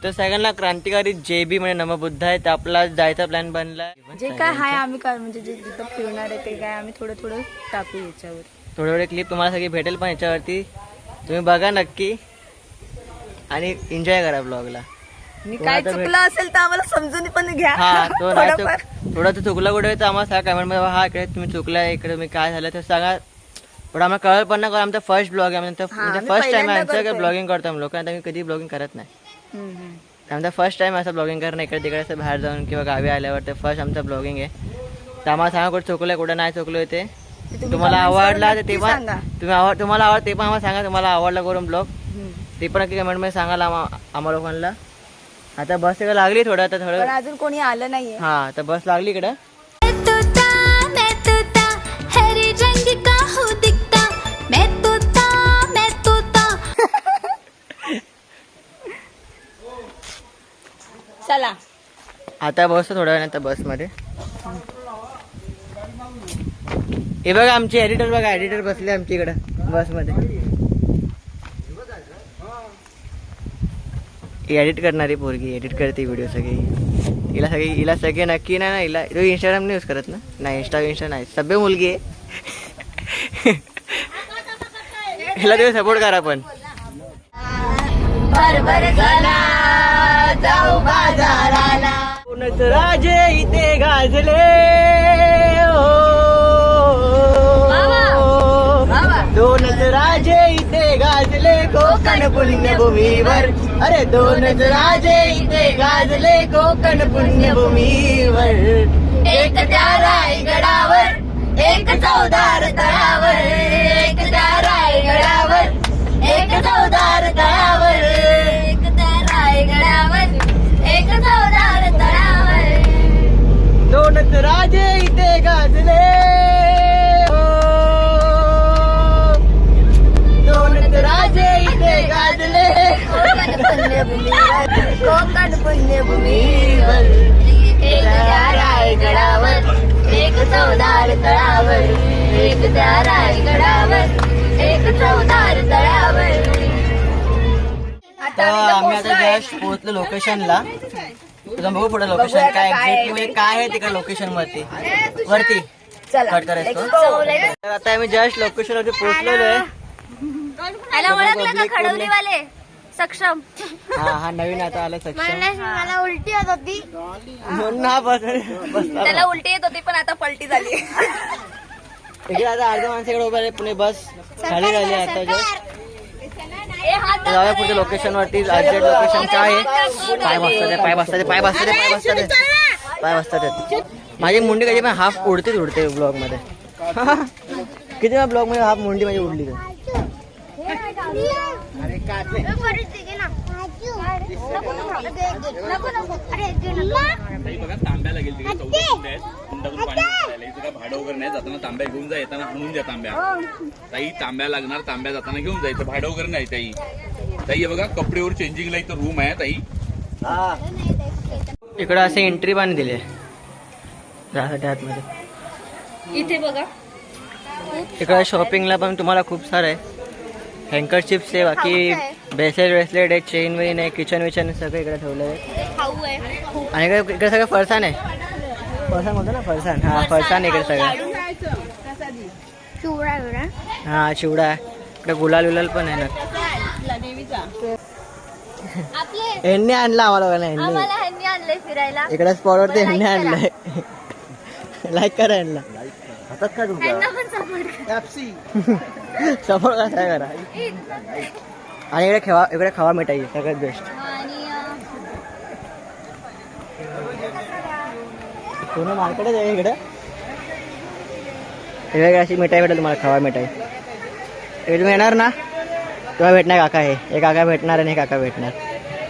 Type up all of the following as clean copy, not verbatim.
तर सगळ्यांना क्रांतिकारी JB म्हणजे नमबुद्ध आहे. तर आपला जायचा प्लॅन बनला. जे काय आहे आम्ही काय म्हणजे जे जिथं फिरणार आहे ते काय आम्ही थोडं थोडं टाकू याच्यावर. थोडे थोडे क्लिप तुम्हाला सगळी भेटेल पण याच्यावरती. तुम्ही बघा नक्की आणि एन्जॉय करा ब्लॉगला. मी काय चुकलं असेल तर आम्हाला समजून पण घ्या. हा तो थोडंफार. थोडं तर चुकलं कुठे तर आम्हाला सांगा कमेंट मध्ये. हा इकडे तुम्ही चुकलाय, इकडे मी काय झालं ते सांगा. पण आम्हाला कळलं पण ना, आमचा फर्स्ट ब्लॉग आहे म्हणजे फर्स्ट टाइम आहे आमचं ब्लॉगिंग करतो आम्ही लोक. आता मी कधी ब्लॉगिंग करत नाही. आमचा फर्स्ट टाइम असं ब्लॉगिंग करणं इकडे तिकडे असं बाहेर जाऊन किंवा गावी आल्यावर. ते फर्स्ट आमचं ब्लॉगिंग आहे. तर आम्हाला सांगा कुठं चुकलंय कुठं नाही चुकलोय ते. तुम्हाला आवडला तर ते पण तुम्हाला आवड ते पण आम्हाला सांगा. तुम्हाला आवडला करून ब्लॉग ते पण नक्की कमेंट मध्ये सांगाल आम्हा लोकांना. आता बस इकडे लागली थोडं आता थोडं अजून कोणी आलं नाहीये. हा तर बस लागली इकडं. चला आता बसतो थोड्या वेळ आता बसमध्ये. हे बघा आमची एडिटर बघा, एडिटर बसले आमच्या इकडं बसमध्ये. एडिट करणारी पोरगी एडिट करते व्हिडिओ सगळी. हिला सगळे नक्की नाही ना. हिला तो इंस्टाग्राम नाही यूज करत ना. नाही इंस्टा नाही. सभ्य मुलगी आहे. हिला तुम्ही सपोर्ट करा पण. जाऊ बाजाराला कोणच राजे इथे गाजले दोनच राजे इथे गाजले कोकण पुण्यभूमीवर. अरे दोनच राजे इथे गाजले कोकण पुण्यभूमीवर. एक त्या रायगडावर एक चौदार तळावर. एक त्या रायगडावर एक चौदार तळावर. एक त्या रायगडावर एक चौदार तळावर. दोनच राजे इथे गाजले राजे इथे गाजले कोकण पुण्यभूमीवर. एक त्या रायगडावर एक चौदार तळावर. एक त्या रायगडावर एक चौदार तळावर. आम्ही आता जस्ट पोहोचलो लोकेशनला. तुला बघू पुढे लोकेशन काय एक्झॅक्टली काय आहे तिकडे लोकेशन वरती कट करायचं. तर आता आम्ही जस्ट लोकेशन वरती पोहोचलेलो आहे. त्याला ओळखलं का खडवलीवाले सक्षम. हा नवीन आता आलं सक्षम. मला उलटी होत होती म्हणून हा बसला. त्याला उलटी येत होती पण आता पलटी झाली. इकडे आता अर्ध्या माणसाकडे उभा आहे. पुणे बस खाली झाली आता जस्ट. जाऊया पुढच्या लोकेशन वरती. अर्जंट लोकेशन काय आहे. पाय बसतात. माझी मुंडी कधी पण हाफ उडते ब्लॉग मध्ये. किती वेळा ब्लॉग मध्ये हाफ मुंडी माझी उडली. तांब्या लागेल भाडं वगैरे नाही जाताना तांब्या घेऊन जा. येताना आणून द्या तांब्या. ताई तांब्या लागणार. तांब्या जाताना घेऊन जायचं. भाडं वगैरे नाही ताई. ताई बघा कपडेवर चेंजिंगला इथं रूम आहे ताई. इकडं असे एंट्री पण दिले जासाठी आतमध्ये. इथे बघा इकडे शॉपिंगला पण तुम्हाला खूप सारं आहे. हँकरचिप्स आहे, बाकी ब्रेसलेट आहे, चेन वेन आहे, किचन विचन सगळं इकडे ठेवलं आहे. आणि इकडे सगळं फरसाण आहे. फरसाण म्हणतो ना फरसाण. हा फरसाण इकडे सगळं. हा चिवडा आहे. इकडे गुलाल पण आहे ना. ह्यांनी आणला आम्हाला. ह्यांनी आणलंय फिरायला. इकडे स्पॉटवरती ह्यांनी आणलंय. लाईक करा ह्यांना. हातात का तुमच्या सपोर्ट कसा करा. आणि इकडे खवा मिठाई सगळ्यात बेस्ट. पूर्ण मार्केटच आहे इकडे. इकडे अशी मिठाई भेटेल तुम्हाला खवा मिठाई. इकडे तुम्ही येणार ना तेव्हा भेटणार काका. हे काका भेटणार आणि हे काका भेटणार.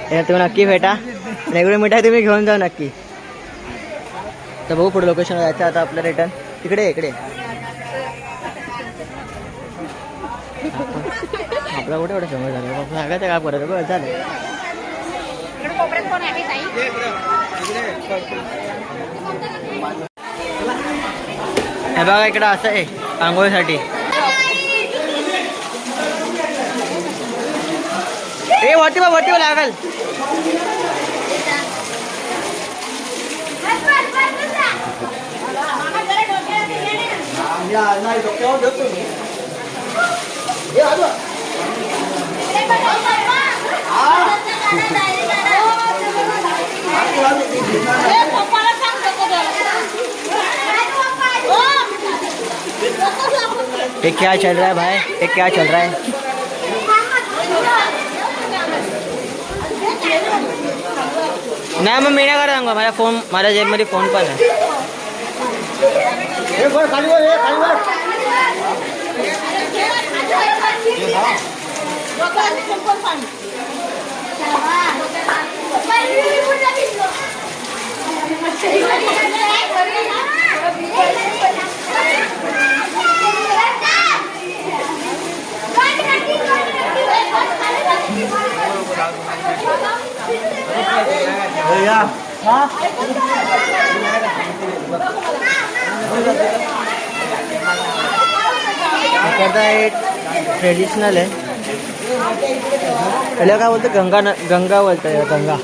हे तुम्ही नक्की भेटा. वेगळी मिठाई तुम्ही घेऊन जाऊ नक्की. तर बघू पुढे लोकेशन जायचं आता आपलं रिटर्न. इकडे आपला कुठे एवढं समज झालं. सांगायचं का परत बरं झालं. हे बघा इकडं असं आहे आंघोळीसाठी. ए वरती बघ लागल. ये क्या चल रहा है भाई, ये क्या चल रहा है? नाही मग मी नाही करत सांगू, माझ्या फोन, माझ्या जेबमध्ये फोन पण आहे. ट्रेडिशनल आहे. त्याला काय बोलतं, गंगा बोलतं, गंगा.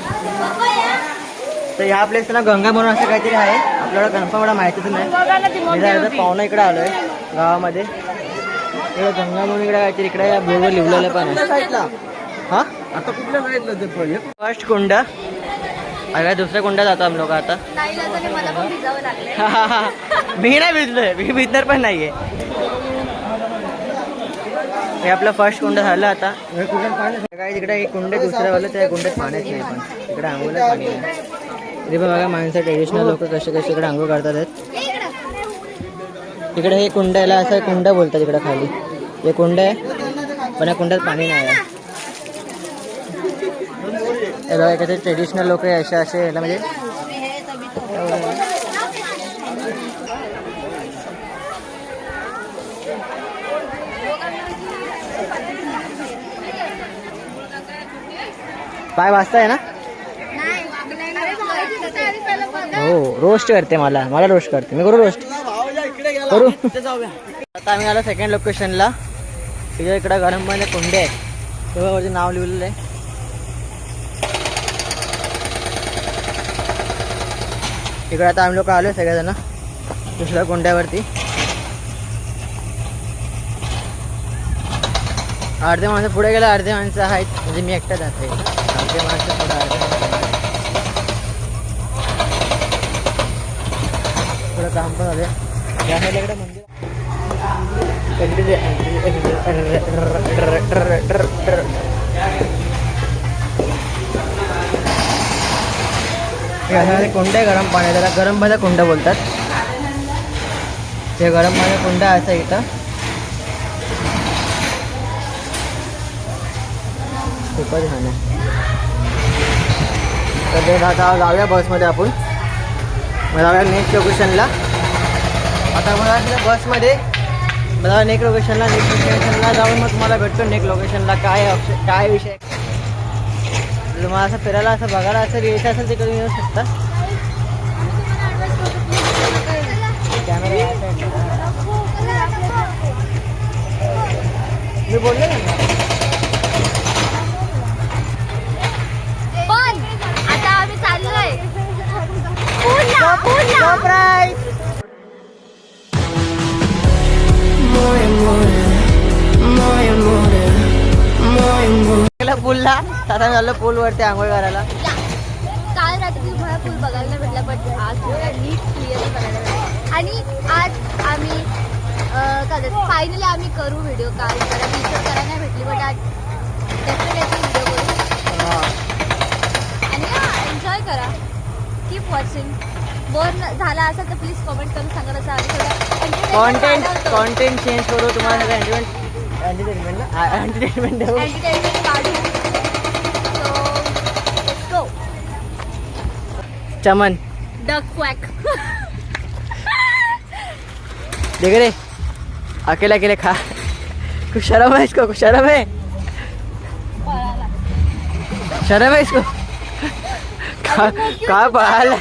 तर ह्या प्लेस ना गंगा म्हणून असं काहीतरी आहे, आपल्याला कन्फर्म एवढा माहितीच नाही. पाहुणा इकडे आलोय गावामध्ये, इकडे गंगा म्हणून इकडे काहीतरी इकडे या बोर्डवर लिहिलेलं पण आहे. हा आता कुठल्या साईडला ते प्रोजेक्ट? फर्स्ट कुंड, अरे दुसऱ्या कुंडात जातो आम्ही लोक आता. मी नाही भिजलोय, मी भिजणार पण नाहीये. हे आपलं फर्स्ट कुंड झालं. आता काय तिकडे एक कुंड दुसऱ्या वाला, त्या कुंडात पाण्यात नाही, पण तिकडे आंघोळला पाणी नाही. तरी पण बघा माणसं, ट्रेडिशनल लोक कसे कसे इकडे आंघोळ करतात. इकडे हे कुंड, याला असं कुंड बोलतात इकडे खाली. हे कुंड आहे पण या कुंडात पाणी नाही आहे. बघा एखादे ट्रेडिशनल लोक असे याला म्हणजे पाय वाजताय ना. हो रोस्ट करते, मला रोस्ट करते. मी करू रोस्ट करू. आता आम्ही आलो सेकंड लोकेशनला. तिकडे इकडे गरम पाणी कुंडे आहे, तेव्हा वरती नाव लिहिलेलं आहे. इकडे आता आम्ही लोक आलो सगळेजण दुसऱ्या कुंड्यावरती. अर्धे माणसं पुढे गेला, अर्धे माणसं आहेत, म्हणजे मी एकटा जाते. अर्धे माणसं पुढे, थोडं काम पण झालं. या साईडला इकडे मंदिर कुंड आहे गरम पाणी, त्याला गरम पाण्याचा कुंड बोलतात. ते गरम पाण्याचा कुंड असं इथं खूपच छान आहे. तर ते आता जाऊया बसमध्ये आपण, मग जाऊया नेक्स्ट लोकेशनला. आता मला बसमध्ये मला नेक्स्ट लोकेशनला जाऊन मग तुम्हाला भेटतो नेक्स्ट लोकेशनला काय विषय. तुम्हाला असं फिरायला, असं बघायला, असं यायचं असेल ते करून येऊ शकता. कॅमेरा मी बोलले ना. पण आता आम्ही चाललोय पूलला. आता मी आलो पूलवरती आंघोळ करायला. काल रात्री तुम्हाला पूल बघायला भेटला, पण आज नीट क्लिअर बघायला भेटला. आणि आज आम्ही फायनली आम्ही करू व्हिडिओ. काल जरा पिक्चर करायला नाही भेटली, बट आज डेफिनेटली व्हिडिओ करू. आणि एन्जॉय करा, कीप वॉचिंग. बोर झाला असेल तर प्लीज कमेंट करून सांगा. तसं आम्ही थोडं कॉन्टेंट चेंज करू, तुम्हाला सगळं एंटरटेनमेंट देऊ. काढू. सो चमन डक क्वॅक. देख रे, अकेले अकेले खा. कुछ शर्म है इसको, कुछ शर्म है, शर्म है इसको. कहाँ पढ़ा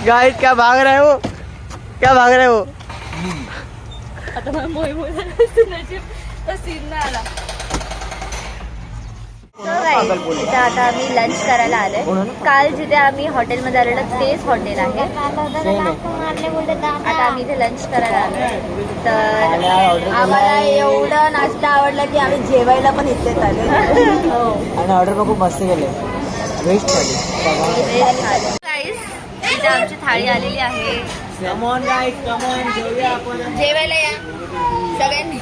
गाइस, क्या भाग रहा है वो, क्या भाग रहा है वो. आता मला मोई सीन नाही आला. इथे आता आम्ही लंच करायला आलोय. काल जिथे आम्ही हॉटेलमध्ये आलेलो तेच हॉटेल आहे. आता आम्ही इथे लंच करायला आलोय. तर आम्हाला एवढं नाश्ता आवडला की आम्ही जेवायला पण इथेच आलो. आणि ऑर्डर पण खूप मस्त केले. वेस्ट थाळी. इथे आमची थाळी आलेली आहे. जेवायला या सगळ्यांनी.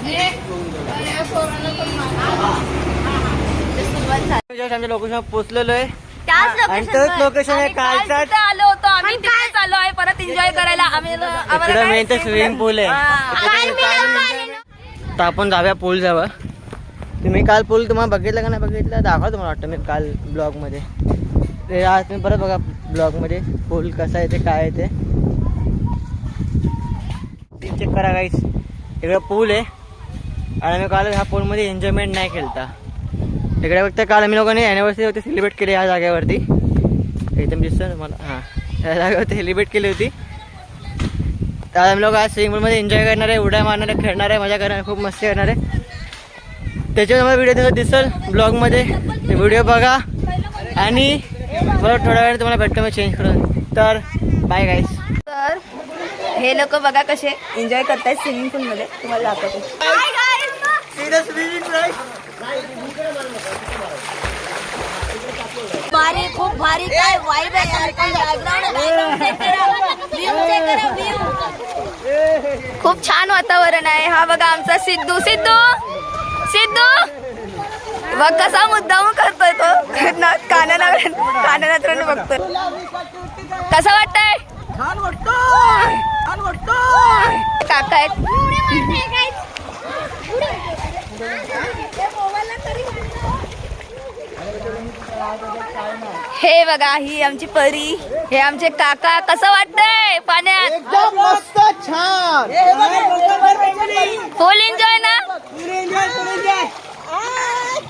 आमच्या लोकेशन पोहोचलेलो आहे. त्याच आणि तोच लोकेशन आहे कालचा. आलो होतो आम्ही तिथेच आलो आहे परत एन्जॉय करायला. इकडे मेन तर स्विमिंग पूल आहे. तर आपण जाऊया पूल जावं. तुम्ही काल पूल तुम्हाला बघितलं का नाही बघितलं दाखवा तुम्हाला वाटतं मी काल ब्लॉग मध्ये. ते आज तुम्ही परत बघा ब्लॉग मध्ये पूल कसा आहे ते काय आहे ते चेक करा गाईस. इकडे पूल आहे आणि आम्ही काल ह्या पूलमध्ये एन्जॉयमेंट नाही केलता. इकडे फक्त काल आम्ही लोकांनी ॲनिव्हर्सरी होती सेलिब्रेट केली या जागेवरती. एकदम दिसतं तुम्हाला. हां या जागेवरती सेलिब्रेट केली होती. तर आम्ही लोक आज स्विमिंग पूलमध्ये एन्जॉय करणार आहे, उड्या मारणार आहे, खेळणार आहे, मजा करणार आहे, खूप मस्ती करणार आहे. त्याच्यावर तुम्हाला व्हिडिओ तुमचा दिसेल ब्लॉगमध्ये. ते व्हिडिओ बघा आणि बरं थोड्या वेळ तुम्हाला भेटतो मी चेंज करून. तर बाय गाईस. तर हे लोक बघा कसे एन्जॉय करतायत स्विमिंग पूल मध्ये. तुम्हाला दाखवतो. भारी खूप भारी काय वाईब आहे. खूप छान वातावरण आहे. हा बघा आमचा सिद्धू. सिद्धू सिद्धू बघ कसा मुद्दाम करतोय तो. कानाला बघतोय. कसं वाटतंय? काका आहेत. हे बघा ही आमची परी. हे आमचे काका. कसं वाटतंय पाण्यात? एकदम मस्त छान. फुल एन्जॉय ना.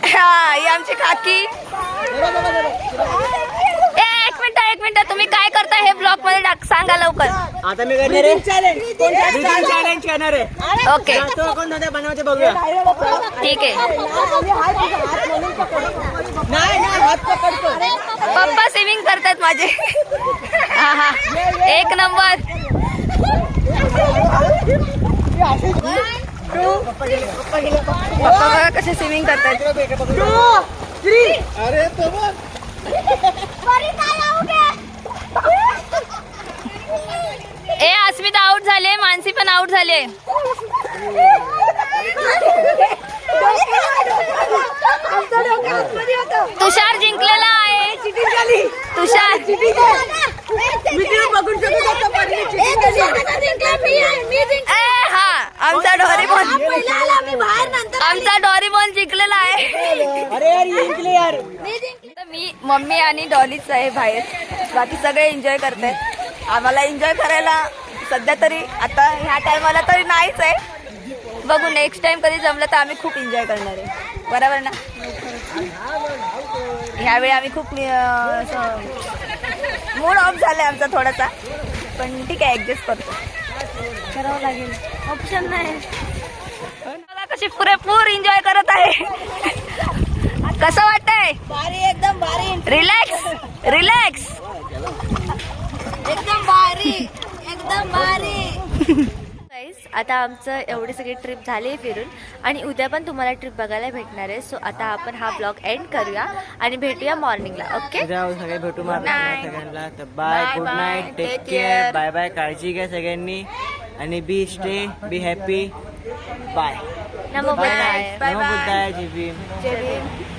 हा ही आमची काकी. एक मिनिट तुम्ही काय करता हे ब्लॉग मध्ये सांगा लवकर. आता मी करणार आहे चॅलेंज करणार आहे. ओके कोण बनवते बघूया. ठीक आहे. हात पकडतो. पप्पा स्विमिंग करतात माझे. हा हा एक नंबर. पप्पा बघा कसे स्विमिंग करतात. अरे तो ए अस्मिता आउट झाले. मानसी पण आउट झाले. तुषार जिंकलेला आहे. तुषार हा आमचा डोरेमॉन. आमचा डोरेमॉन जिंकलेला आहे. अरे यार जिंकले यार. मी मम्मी आणि डॉलीच आहे बाहेर. बाकी सगळे एन्जॉय करतायत. आम्हाला एन्जॉय करायला सध्या तरी आता ह्या टायमाला तरी नाहीच आहे. बघू नेक्स्ट टाइम कधी जमलं तर आम्ही खूप एन्जॉय करणार आहे. बरोबर ना. ह्यावेळी आम्ही खूप मूड ऑफ झालाय आमचा थोडासा. पण ठीक आहे ऍडजस्ट करतो. करावं लागेल. ऑप्शन नाही. बघा कशी पुरेपूर एन्जॉय करत आहे. कसं वाटतंय? भारी एकदम भारी. Relax relax. एकदम भारी एकदम भारी. आता आमचं एवढी सगळी ट्रिप झाली फिरून आणि उद्या पण तुम्हाला ट्रिप बघायला भेटणार आहे. सो आता आपण हा ब्लॉग एंड करूया आणि भेटूया मॉर्निंगला. ओके सगळे भेटू सगळ्यांना. तर bye good night take care. Bye bye. काळजी घ्या सगळ्यांनी आणि be stay be happy. Bye. नमो बुद्धाय. नमो बुद्धाय. जय भीम. जय भीम.